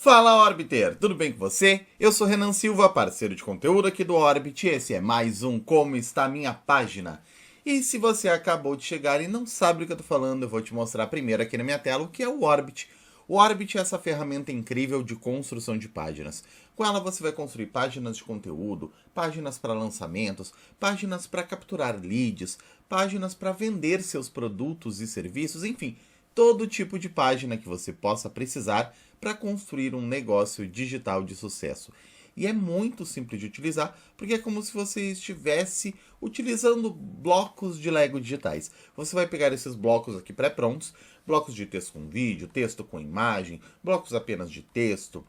Fala Orbiter, tudo bem com você? Eu sou Renan Silva, parceiro de conteúdo aqui do Orbit, e esse é mais um Como Está Minha Página. E se você acabou de chegar e não sabe do que eu tô falando, eu vou te mostrar primeiro aqui na minha tela o que é o Orbit. O Orbit é essa ferramenta incrível de construção de páginas. Com ela você vai construir páginas de conteúdo, páginas para lançamentos, páginas para capturar leads, páginas para vender seus produtos e serviços, enfim, todo tipo de página que você possa precisar para construir um negócio digital de sucesso. E é muito simples de utilizar, porque é como se você estivesse utilizando blocos de Lego digitais. Você vai pegar esses blocos aqui pré-prontos, blocos de texto com vídeo, texto com imagem, blocos apenas de texto,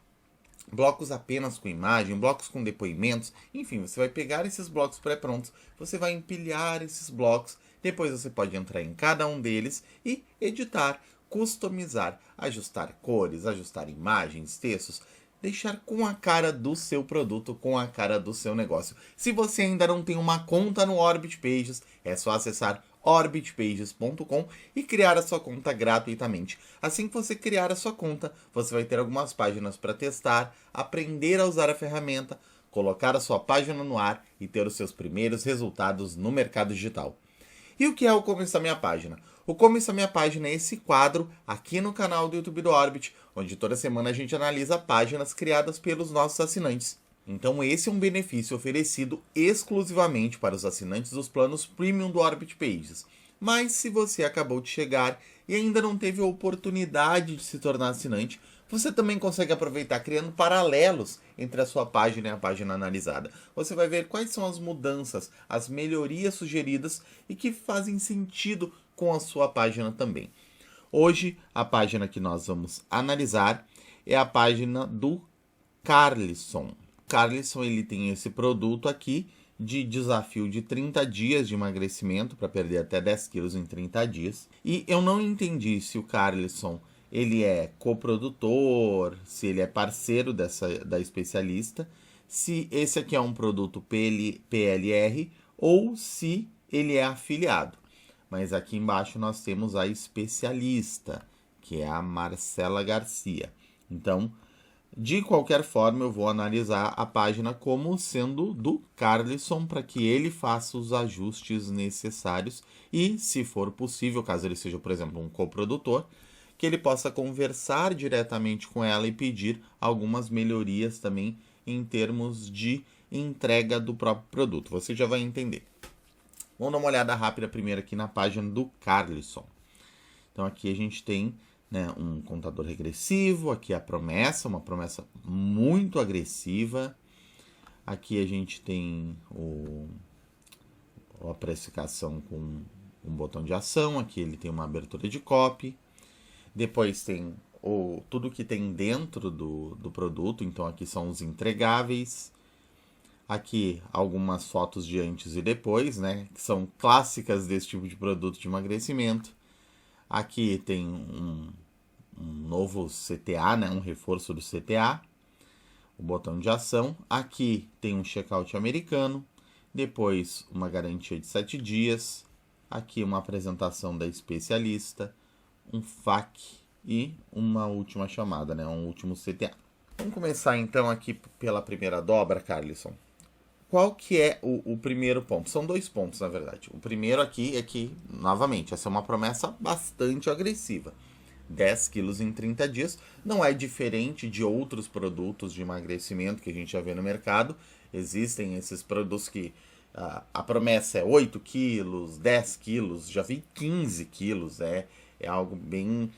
blocos apenas com imagem, blocos com depoimentos, enfim, você vai pegar esses blocos pré-prontos, você vai empilhar esses blocos, depois você pode entrar em cada um deles e editar, customizar, ajustar cores, ajustar imagens, textos, deixar com a cara do seu produto, com a cara do seu negócio. Se você ainda não tem uma conta no Orbit Pages, é só acessar orbitpages.com e criar a sua conta gratuitamente. Assim que você criar a sua conta, você vai ter algumas páginas para testar, aprender a usar a ferramenta, colocar a sua página no ar e ter os seus primeiros resultados no mercado digital. E o que é o Como Está Minha Página? O Como Está Minha Página é esse quadro aqui no canal do YouTube do Orbit, onde toda semana a gente analisa páginas criadas pelos nossos assinantes. Então esse é um benefício oferecido exclusivamente para os assinantes dos planos Premium do Orbit Pages. Mas se você acabou de chegar e ainda não teve a oportunidade de se tornar assinante, você também consegue aproveitar criando paralelos entre a sua página e a página analisada. Você vai ver quais são as mudanças, as melhorias sugeridas e que fazem sentido com a sua página também. Hoje, a página que nós vamos analisar é a página do Carlisson. Carlisson, ele tem esse produto aqui de desafio de 30 dias de emagrecimento para perder até 10 quilos em 30 dias. E eu não entendi se o Carlisson ele é coprodutor, se ele é parceiro da especialista, se esse aqui é um produto PLR ou se ele é afiliado. Mas aqui embaixo nós temos a especialista, que é a Marcela Garcia. Então, de qualquer forma, eu vou analisar a página como sendo do Carlisson para que ele faça os ajustes necessários e, se for possível, caso ele seja, por exemplo, um coprodutor, que ele possa conversar diretamente com ela e pedir algumas melhorias também em termos de entrega do próprio produto. Você já vai entender. Vamos dar uma olhada rápida primeiro aqui na página do Carlisson. Então aqui a gente tem, né, um contador regressivo, aqui a promessa, uma promessa muito agressiva. Aqui a gente tem a precificação com um botão de ação, aqui ele tem uma abertura de copy. Depois tem tudo que tem dentro do produto, então aqui são os entregáveis. Aqui algumas fotos de antes e depois, né, que são clássicas desse tipo de produto de emagrecimento. Aqui tem um novo CTA, né, um reforço do CTA, o botão de ação. Aqui tem um checkout americano, depois uma garantia de 7 dias. Aqui uma apresentação da especialista, um FAQ e uma última chamada, né, um último CTA. Vamos começar então aqui pela primeira dobra, Carlisson. Qual que é o primeiro ponto? São 2 pontos, na verdade. O primeiro aqui é que, novamente, essa é uma promessa bastante agressiva. 10 quilos em 30 dias. Não é diferente de outros produtos de emagrecimento que a gente já vê no mercado. Existem esses produtos que a promessa é 8 quilos, 10 quilos, já vi 15 quilos. É algo bem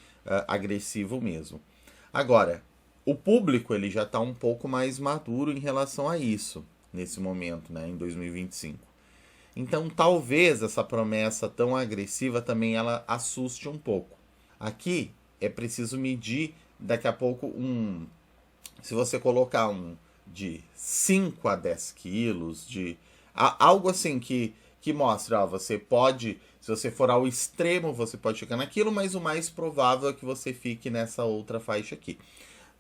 agressivo mesmo. Agora, o público ele já está um pouco mais maduro em relação a isso. Nesse momento, né, em 2025. Então, talvez essa promessa tão agressiva também ela assuste um pouco. Aqui é preciso medir daqui a pouco se você colocar de 5 a 10 quilos, algo assim que mostre, você pode, se você for ao extremo, você pode chegar naquilo, mas o mais provável é que você fique nessa outra faixa aqui.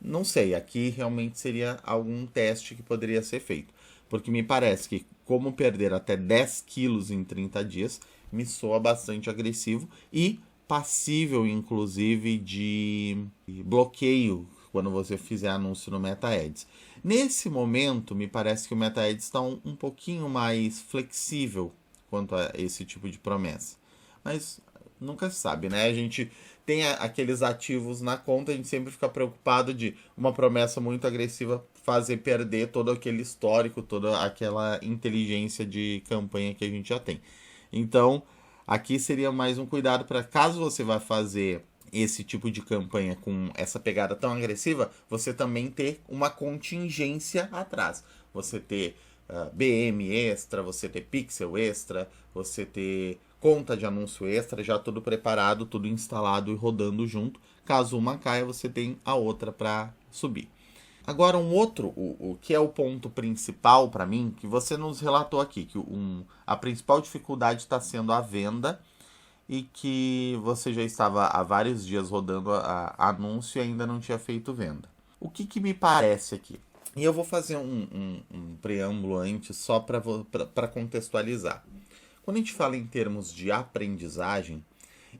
Não sei, aqui realmente seria algum teste que poderia ser feito. Porque me parece que como perder até 10 quilos em 30 dias me soa bastante agressivo e passível, inclusive, de bloqueio quando você fizer anúncio no Meta Ads. Nesse momento, me parece que o Meta Ads está um pouquinho mais flexível quanto a esse tipo de promessa. Mas nunca se sabe, né? A gente tem aqueles ativos na conta, a gente sempre fica preocupado de uma promessa muito agressiva fazer perder todo aquele histórico, toda aquela inteligência de campanha que a gente já tem. Então, aqui seria mais um cuidado para caso você vá fazer esse tipo de campanha com essa pegada tão agressiva, você também ter uma contingência atrás. Você ter BM extra, você ter pixel extra, você ter conta de anúncio extra, já tudo preparado, tudo instalado e rodando junto. Caso uma caia, você tem a outra para subir. Agora um outro, o que é o ponto principal para mim, que você nos relatou aqui, que a principal dificuldade está sendo a venda e que você já estava há vários dias rodando anúncio e ainda não tinha feito venda. O que me parece aqui? E eu vou fazer um preâmbulo antes só para contextualizar. Quando a gente fala em termos de aprendizagem,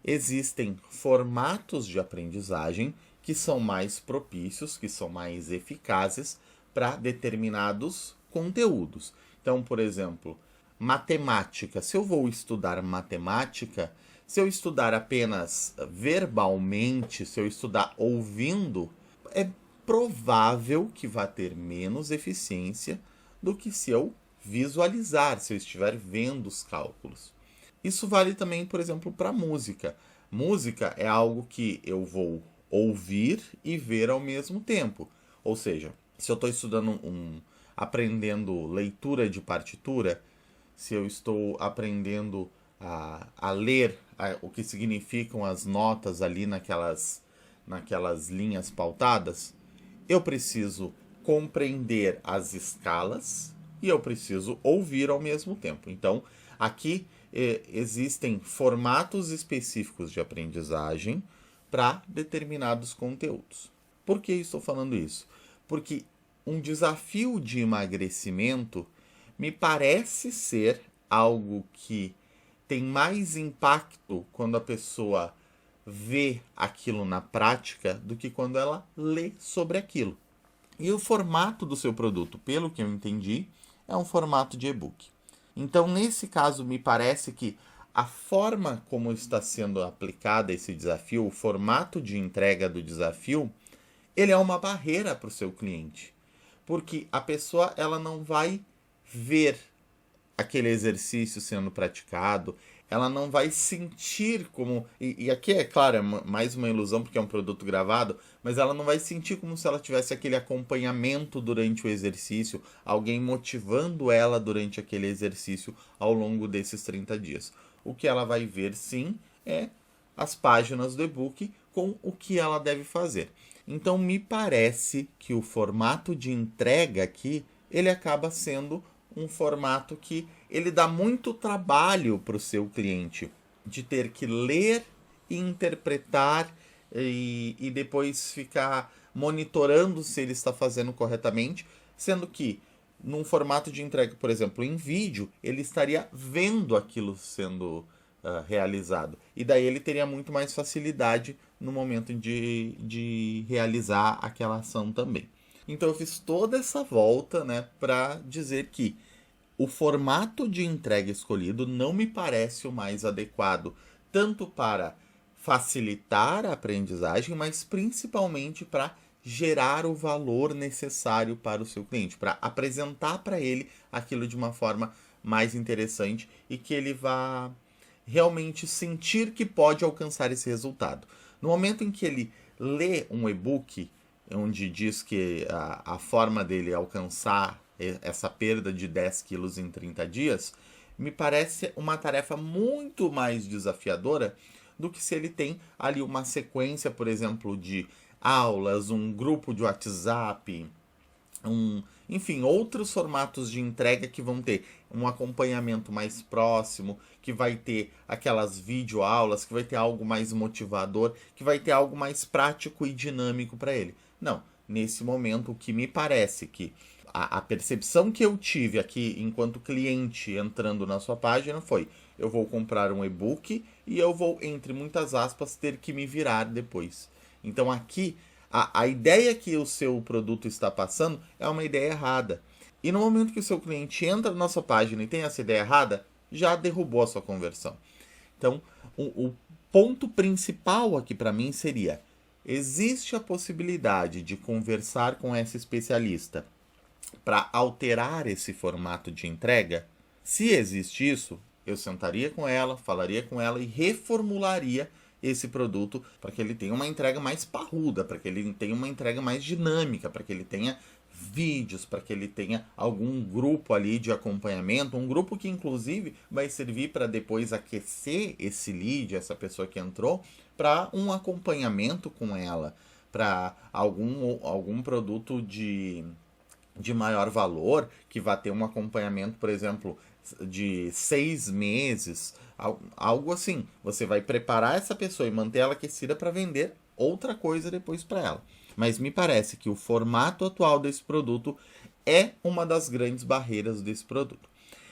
existem formatos de aprendizagem que são mais propícios, que são mais eficazes para determinados conteúdos. Então, por exemplo, matemática. Se eu vou estudar matemática, se eu estudar apenas verbalmente, se eu estudar ouvindo, é provável que vá ter menos eficiência do que se eu visualizar, se eu estiver vendo os cálculos. Isso vale também, por exemplo, para música. Música é algo que eu vou ouvir e ver ao mesmo tempo. Ou seja, se eu estou estudando aprendendo leitura de partitura, se eu estou aprendendo a ler o que significam as notas ali naquelas linhas pautadas, eu preciso compreender as escalas e eu preciso ouvir ao mesmo tempo. Então, aqui existem formatos específicos de aprendizagem para determinados conteúdos. Por que estou falando isso? Porque um desafio de emagrecimento me parece ser algo que tem mais impacto quando a pessoa vê aquilo na prática do que quando ela lê sobre aquilo. E o formato do seu produto, pelo que eu entendi, é um formato de e-book. Então, nesse caso, me parece que a forma como está sendo aplicada esse desafio, o formato de entrega do desafio, ele é uma barreira para o seu cliente. Porque a pessoa ela não vai ver aquele exercício sendo praticado, ela não vai sentir como... E aqui é claro, é mais uma ilusão porque é um produto gravado, mas ela não vai sentir como se ela tivesse aquele acompanhamento durante o exercício, alguém motivando ela durante aquele exercício ao longo desses 30 dias. O que ela vai ver, sim, é as páginas do e-book com o que ela deve fazer. Então, me parece que o formato de entrega aqui, ele acaba sendo um formato que ele dá muito trabalho para o seu cliente, de ter que ler e interpretar e depois ficar monitorando se ele está fazendo corretamente, sendo que num formato de entrega, por exemplo, em vídeo, ele estaria vendo aquilo sendo realizado. E daí ele teria muito mais facilidade no momento de realizar aquela ação também. Então eu fiz toda essa volta, né, para dizer que o formato de entrega escolhido não me parece o mais adequado, tanto para facilitar a aprendizagem, mas principalmente para gerar o valor necessário para o seu cliente, para apresentar para ele aquilo de uma forma mais interessante e que ele vá realmente sentir que pode alcançar esse resultado. No momento em que ele lê um e-book, onde diz que a forma dele alcançar essa perda de 10 quilos em 30 dias, me parece uma tarefa muito mais desafiadora do que se ele tem ali uma sequência, por exemplo, de aulas, um grupo de WhatsApp, enfim, outros formatos de entrega que vão ter um acompanhamento mais próximo, que vai ter aquelas videoaulas, que vai ter algo mais motivador, que vai ter algo mais prático e dinâmico para ele. Não, nesse momento o que me parece que a percepção que eu tive aqui enquanto cliente entrando na sua página foi: eu vou comprar um e-book e eu vou, entre muitas aspas, ter que me virar depois. Então aqui A ideia que o seu produto está passando é uma ideia errada. E no momento que o seu cliente entra na sua página e tem essa ideia errada, já derrubou a sua conversão. Então, o ponto principal aqui para mim seria: existe a possibilidade de conversar com essa especialista para alterar esse formato de entrega? Se existe isso, eu sentaria com ela, falaria com ela e reformularia esse produto para que ele tenha uma entrega mais parruda, para que ele tenha uma entrega mais dinâmica, para que ele tenha vídeos, para que ele tenha algum grupo ali de acompanhamento, um grupo que inclusive vai servir para depois aquecer esse lead, essa pessoa que entrou, para um acompanhamento com ela, para algum produto de maior valor, que vai ter um acompanhamento, por exemplo, de 6 meses, algo assim. Você vai preparar essa pessoa e manter ela aquecida para vender outra coisa depois para ela. Mas me parece que o formato atual desse produto é uma das grandes barreiras desse produto.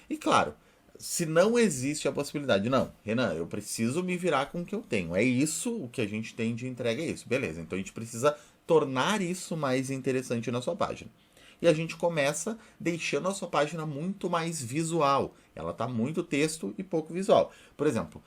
E claro, se não existe a possibilidade, não, Renan, eu preciso me virar com o que eu tenho. É isso, o que a gente tem de entrega é isso. Beleza, então a gente precisa tornar isso mais interessante na sua página. E a gente começa deixando a sua página muito mais visual. Ela está muito texto e pouco visual. Por exemplo,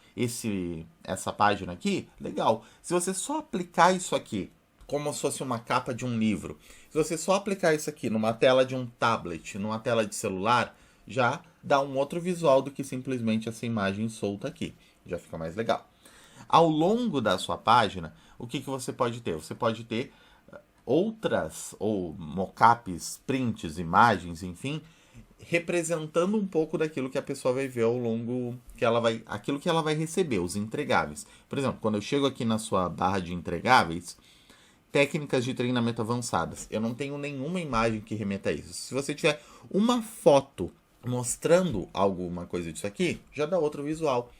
essa página aqui, legal. Se você só aplicar isso aqui como se fosse uma capa de um livro, se você só aplicar isso aqui numa tela de um tablet, numa tela de celular, já dá um outro visual do que simplesmente essa imagem solta aqui. Já fica mais legal. Ao longo da sua página, o que você pode ter? Você pode ter outras, ou mockups, prints, imagens, enfim, representando um pouco daquilo que a pessoa vai ver ao longo, aquilo que ela vai receber, os entregáveis. Por exemplo, quando eu chego aqui na sua barra de entregáveis, técnicas de treinamento avançadas, eu não tenho nenhuma imagem que remeta a isso. Se você tiver uma foto mostrando alguma coisa disso aqui, já dá outro visual.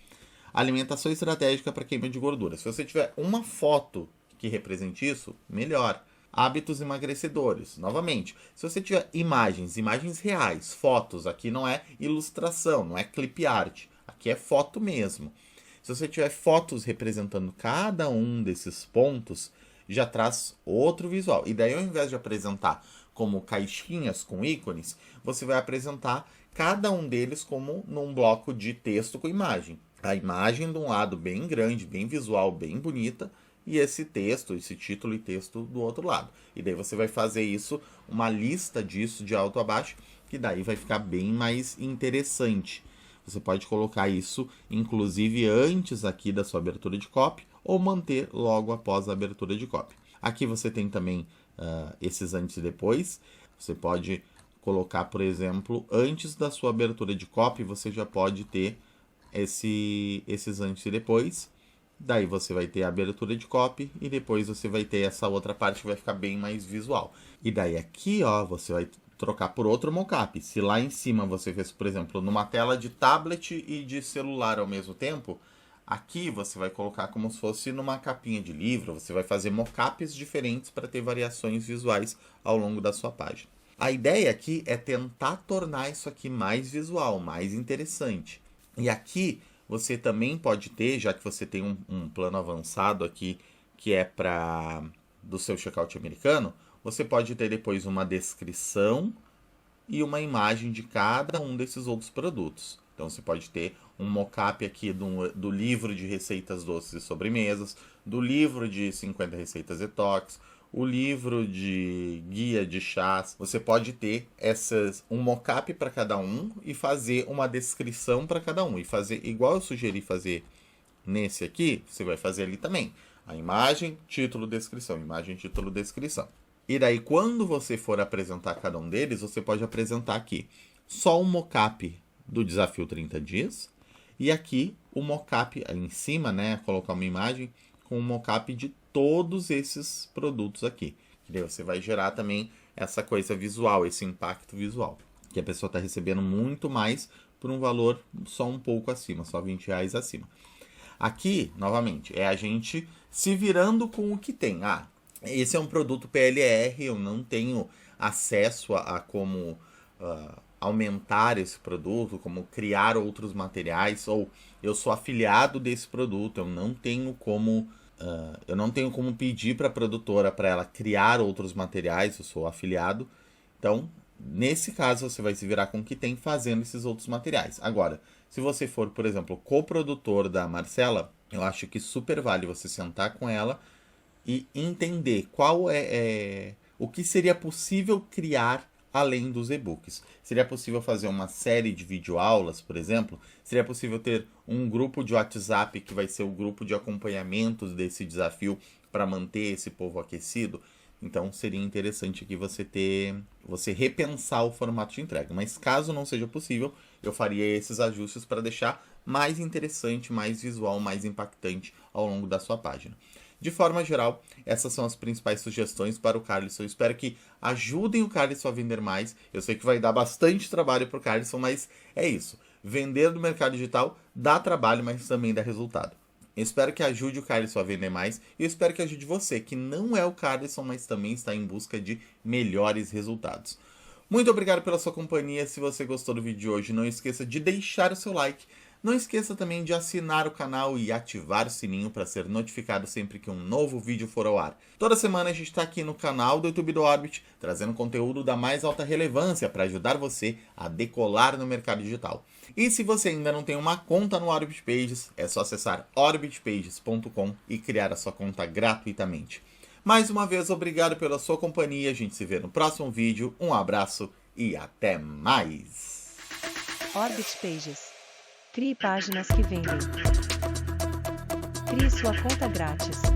Alimentação estratégica para queima de gordura. Se você tiver uma foto que represente isso, melhor. Hábitos emagrecedores. Novamente, se você tiver imagens reais, fotos, aqui não é ilustração, não é clip art, aqui é foto mesmo. Se você tiver fotos representando cada um desses pontos, já traz outro visual. E daí, ao invés de apresentar como caixinhas com ícones, você vai apresentar cada um deles como num bloco de texto com imagem. A imagem de um lado bem grande, bem visual, bem bonita, e esse texto, esse título e texto do outro lado. E daí você vai fazer isso, uma lista disso de alto a baixo, que daí vai ficar bem mais interessante. Você pode colocar isso, inclusive, antes aqui da sua abertura de copy, ou manter logo após a abertura de copy. Aqui você tem também esses antes e depois. Você pode colocar, por exemplo, antes da sua abertura de copy, você já pode ter esses antes e depois. Daí você vai ter a abertura de copy e depois você vai ter essa outra parte que vai ficar bem mais visual. E daí aqui, ó, você vai trocar por outro mockup. Se lá em cima você fez, por exemplo, numa tela de tablet e de celular ao mesmo tempo, aqui você vai colocar como se fosse numa capinha de livro. Você vai fazer mockups diferentes para ter variações visuais ao longo da sua página. A ideia aqui é tentar tornar isso aqui mais visual, mais interessante. E aqui você também pode ter, já que você tem um plano avançado aqui, que é do seu checkout americano, você pode ter depois uma descrição e uma imagem de cada um desses outros produtos. Então você pode ter um mockup aqui do livro de receitas doces e sobremesas, do livro de 50 receitas detox, o livro de guia de chás. Você pode ter um mockup para cada um e fazer uma descrição para cada um. E fazer igual eu sugeri fazer nesse aqui, você vai fazer ali também. A imagem, título, descrição. Imagem, título, descrição. E daí, quando você for apresentar cada um deles, você pode apresentar aqui só um mockup do desafio 30 dias. E aqui o mockup em cima, né? Colocar uma imagem com um mockup de todos esses produtos aqui. Que daí você vai gerar também essa coisa visual, esse impacto visual. Que a pessoa está recebendo muito mais por um valor só um pouco acima, só R$20 acima. Aqui, novamente, é a gente se virando com o que tem. Esse é um produto PLR, eu não tenho acesso a como aumentar esse produto, como criar outros materiais, ou eu sou afiliado desse produto, eu não tenho como Eu não tenho como pedir para a produtora para ela criar outros materiais, eu sou afiliado. Então, nesse caso, você vai se virar com o que tem fazendo esses outros materiais. Agora, se você for, por exemplo, coprodutor da Marcela, eu acho que super vale você sentar com ela e entender qual o que seria possível criar além dos e-books. Seria possível fazer uma série de videoaulas, por exemplo? Seria possível ter um grupo de WhatsApp que vai ser o grupo de acompanhamentos desse desafio para manter esse povo aquecido? Então seria interessante aqui você repensar o formato de entrega. Mas caso não seja possível, eu faria esses ajustes para deixar mais interessante, mais visual, mais impactante ao longo da sua página. De forma geral, essas são as principais sugestões para o Carlson. Eu espero que ajudem o Carlson a vender mais. Eu sei que vai dar bastante trabalho para o Carlson, mas é isso. Vender no mercado digital dá trabalho, mas também dá resultado. Eu espero que ajude o Carlson a vender mais e eu espero que ajude você, que não é o Carlson, mas também está em busca de melhores resultados. Muito obrigado pela sua companhia. Se você gostou do vídeo de hoje, não esqueça de deixar o seu like. Não esqueça também de assinar o canal e ativar o sininho para ser notificado sempre que um novo vídeo for ao ar. Toda semana a gente está aqui no canal do YouTube do Orbit, trazendo conteúdo da mais alta relevância para ajudar você a decolar no mercado digital. E se você ainda não tem uma conta no Orbit Pages, é só acessar orbitpages.com e criar a sua conta gratuitamente. Mais uma vez, obrigado pela sua companhia. A gente se vê no próximo vídeo. Um abraço e até mais! Orbit Pages. Crie páginas que vendem. Crie sua conta grátis.